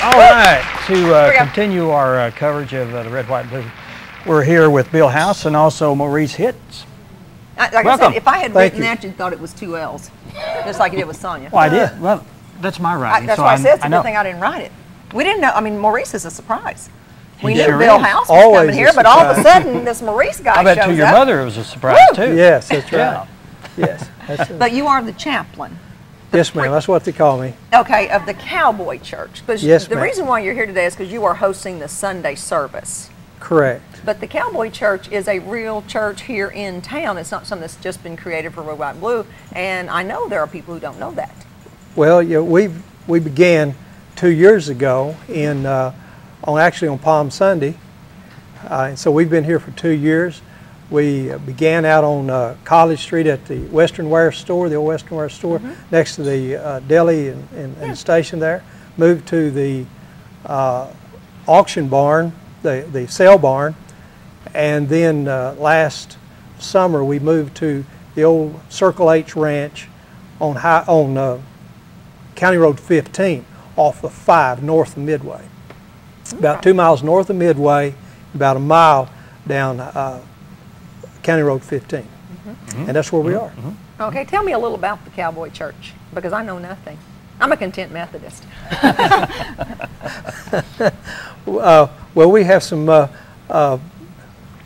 All right, to continue our coverage of the Red, White, Blue, we're here with Bill House and also Maurice Hitz. Like I said, if I had written that, you'd thought it was 2 L's, just like you did with Sonia. Well, I did. Well, that's my writing. That's why I said it's a good thing I didn't write it. We didn't know. I mean, Maurice is a surprise. We knew Bill House was coming here, but all of a sudden, this Maurice guy shows up. I bet to your mother it was a surprise, too. Yes, that's right. Yes. But you are the chaplain. Yes, ma'am. That's what they call me. Okay, of the Cowboy Church. Yes, the reason why you're here today is because you are hosting the Sunday service. Correct. But the Cowboy Church is a real church here in town. It's not something that's just been created for Red, White, and Blue. And I know there are people who don't know that. Well, yeah, we began 2 years ago actually on Palm Sunday. And so we've been here for 2 years. We began out on College Street at the Western Wear store, the old Western Wear store, next to the deli and station there. Moved to the auction barn, the sale barn, and then last summer we moved to the old Circle H Ranch on County Road 15 off of 5 north of Midway. About 2 miles north of Midway, about a mile down County Road 15. And that's where we are. Okay, tell me a little about the Cowboy Church, because I know nothing. I'm a content Methodist. Well, we have some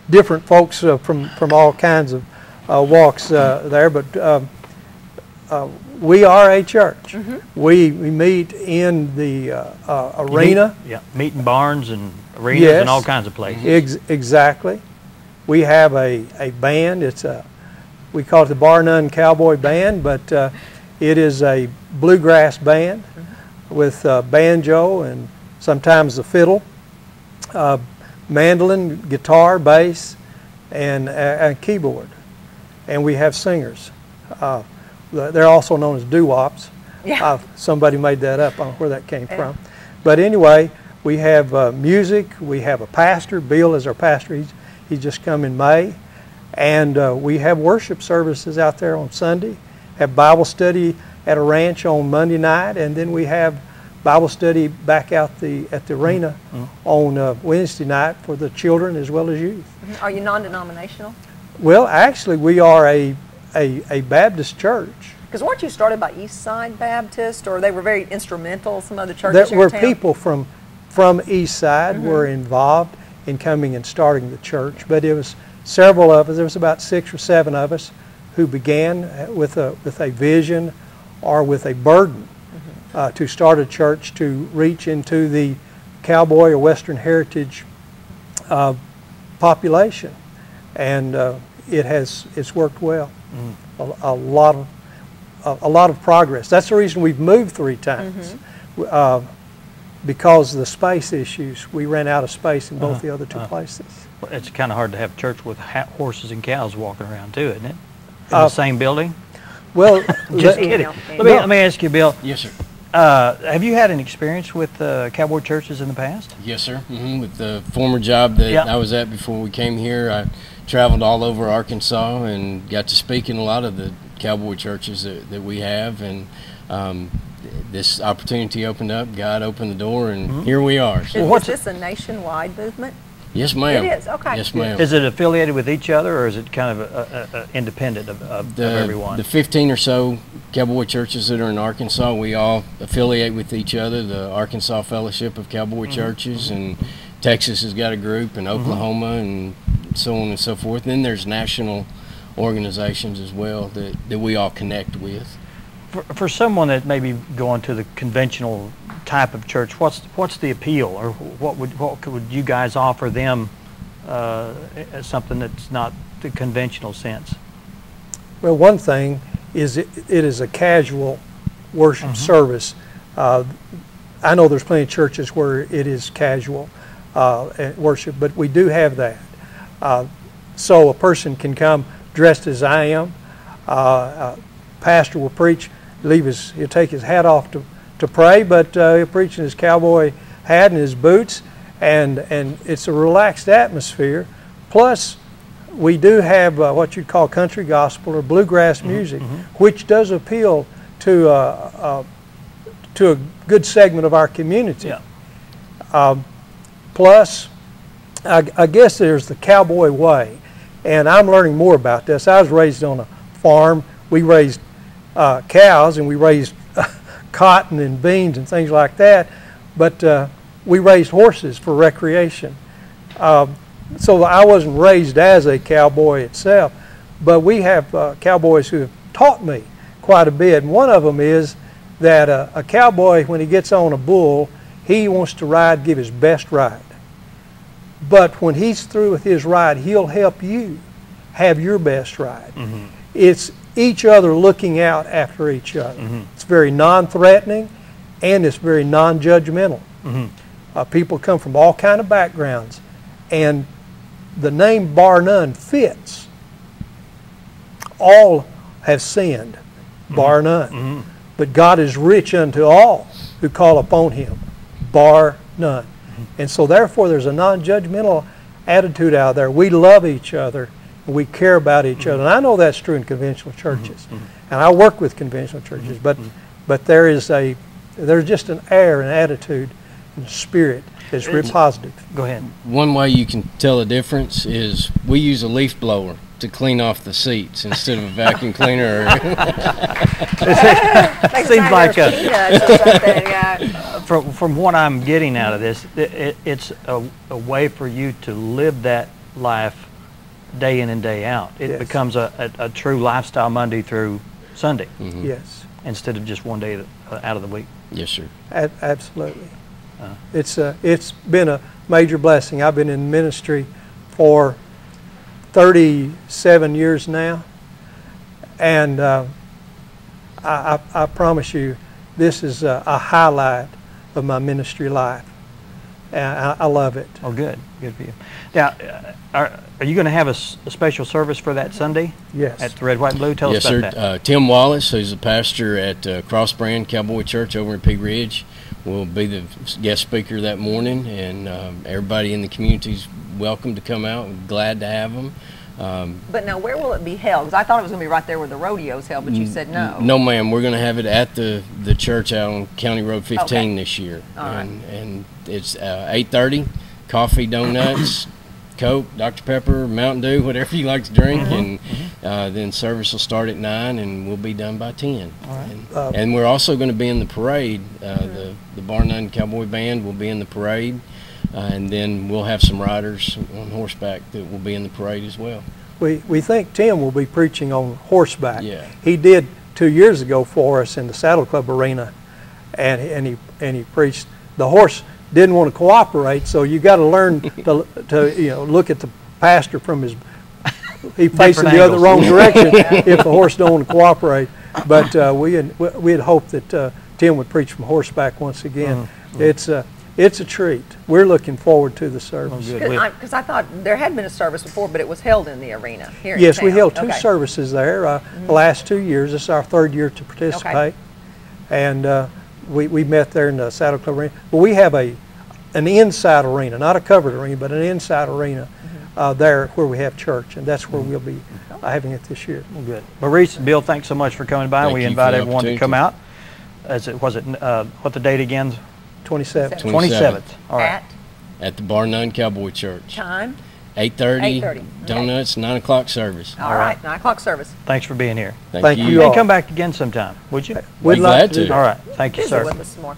different folks from all kinds of walks there, but we are a church. We meet in the arena. Meet in barns and arenas and all kinds of places. Exactly. We have a band. We call it the Bar None Cowboy Band, but it is a bluegrass band with banjo and sometimes the fiddle, mandolin, guitar, bass, and a keyboard. And we have singers. They're also known as doo-wops. Somebody made that up. I don't know where that came from. But anyway, we have music. We have a pastor. Bill is our pastor. He's just come in May. And we have worship services out there on Sunday, have Bible study at a ranch on Monday night, and then we have Bible study back out at the arena on Wednesday night for the children as well as youth. Are you non-denominational? Well, actually, we are a Baptist church. Because weren't you started by East Side Baptist, or they were very instrumental, some other churches here in town? People from East Side were involved in coming and starting the church, but it was several of us. There was about 6 or 7 of us who began with a vision or with a burden to start a church to reach into the cowboy or Western heritage population, and it's worked well. A lot of progress. That's the reason we've moved 3 times. Because of the space issues, we ran out of space in both the other 2 places. Well, it's kind of hard to have church with horses and cows walking around too, isn't it? In the same building? Well, just kidding. Let me ask you, Bill. Yes, sir. Have you had an experience with cowboy churches in the past? Yes, sir. With the former job that I was at before we came here, I traveled all over Arkansas and got to speak in a lot of the cowboy churches that we have, and this opportunity opened up. God opened the door, and here we are. So is this a nationwide movement? Yes, ma'am. It is. Okay. Yes, ma'am. Is it affiliated with each other, or is it kind of independent of everyone? The 15 or so cowboy churches that are in Arkansas, we all affiliate with each other. The Arkansas Fellowship of Cowboy Churches, and Texas has got a group, and Oklahoma, and so on and so forth. And then there's national organizations as well that we all connect with. For someone that may be going to the conventional type of church, what's the appeal, or what would you guys offer them as something that's not the conventional sense? Well, one thing is it is a casual worship service. I know there's plenty of churches where it is casual worship, but we do have that. So a person can come dressed as I am. Pastor will preach. He'll take his hat off to pray, but he'll preach in his cowboy hat and his boots, and it's a relaxed atmosphere. Plus, we do have what you'd call country gospel or bluegrass music, which does appeal to a good segment of our community. Plus, I guess there's the Cowboy way, and I'm learning more about this. I was raised on a farm. We raised cows, and we raised cotton and beans and things like that, but we raised horses for recreation. So I wasn't raised as a cowboy itself, but we have cowboys who have taught me quite a bit. And one of them is that a cowboy, when he gets on a bull, he wants to ride, give his best ride. But when he's through with his ride, he'll help you have your best ride. Mm-hmm. It's each other looking out after each other. Mm-hmm. It's very non-threatening, and it's very non-judgmental. Mm-hmm. People come from all kind of backgrounds, and the name bar none fits. All have sinned, bar none. Mm-hmm. But God is rich unto all who call upon him, bar none. And so therefore there's a non-judgmental attitude out there. We love each other, and we care about each other. And I know that's true in conventional churches. And I work with conventional churches, but there's just an air and attitude and spirit that's real positive. Go ahead. One way you can tell a difference is we use a leaf blower to clean off the seats instead of a vacuum cleaner. It seems like from what I'm getting out of this, it's a way for you to live that life day in and day out. It becomes a true lifestyle Monday through Sunday. Mm-hmm. Yes. Instead of just one day out of the week. Yes, sir. Absolutely. It's been a major blessing. I've been in ministry for 37 years now, and I promise you, this is a highlight of my ministry life. And I love it. Oh, good for you. Now, are you going to have a special service for that Sunday? Yes. At the Red, White, and Blue? Tell us about that. Yes, sir. Tim Wallace, who's a pastor at Cross Brand Cowboy Church over in Pea Ridge, will be the guest speaker that morning, and everybody in the community is welcome to come out. We're glad to have them. But now, where will it be held? Because I thought it was going to be right there where the rodeo's held, but you said no. No, ma'am. We're going to have it at the church out on County Road 15 this year. All right. And it's 8:30, coffee, donuts, Coke, Dr. Pepper, Mountain Dew, whatever you like to drink, and then service will start at 9, and we'll be done by 10. All right. And we're also going to be in the parade. The Bar None Cowboy Band will be in the parade. And then we'll have some riders on horseback that will be in the parade as well. We think Tim will be preaching on horseback. Yeah. He did 2 years ago for us in the Saddle Club arena, and he preached. The horse didn't want to cooperate, so you got to learn to look at the pastor from his. He facing the other wrong direction if the horse don't want to cooperate. But we had hoped that Tim would preach from horseback once again. It's a treat. We're looking forward to the service. Because I thought there had been a service before, but it was held in the arena here in Yes, town. we held two services there the last 2 years. This is our third year to participate. And we met there in the Saddle Club arena. But we have an inside arena, not a covered arena, but an inside arena there where we have church. And that's where we'll be having it this year. Well, good. Maurice and Bill, thanks so much for coming by. We invite everyone to come out. What the date again? 27th. 27th. All right. At the Bar None Cowboy Church. Time? 8:30. Donuts, 9 o'clock service. All right, 9 o'clock service. Than's for being here. Thank you. And come back again sometime, would you? We'd glad to. All right. Thank you, sir. With us some more.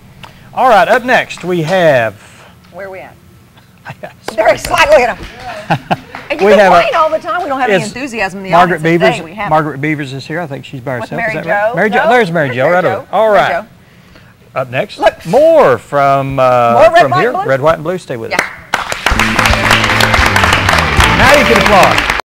All right. Up next, we have. Where are we at? Very slightly. And you We have complain all the time. We don't have any enthusiasm in the Margaret audience Beavers. today. We have Margaret Beavers is here. I think she's by herself. Mary Is that right? Jo. Mary Jo. There's Mary Jo. Right over. All right. Up next, more from Red, here. White, and Blue. Red, White, and Blue. Stay with us. Yeah. Now you can applaud.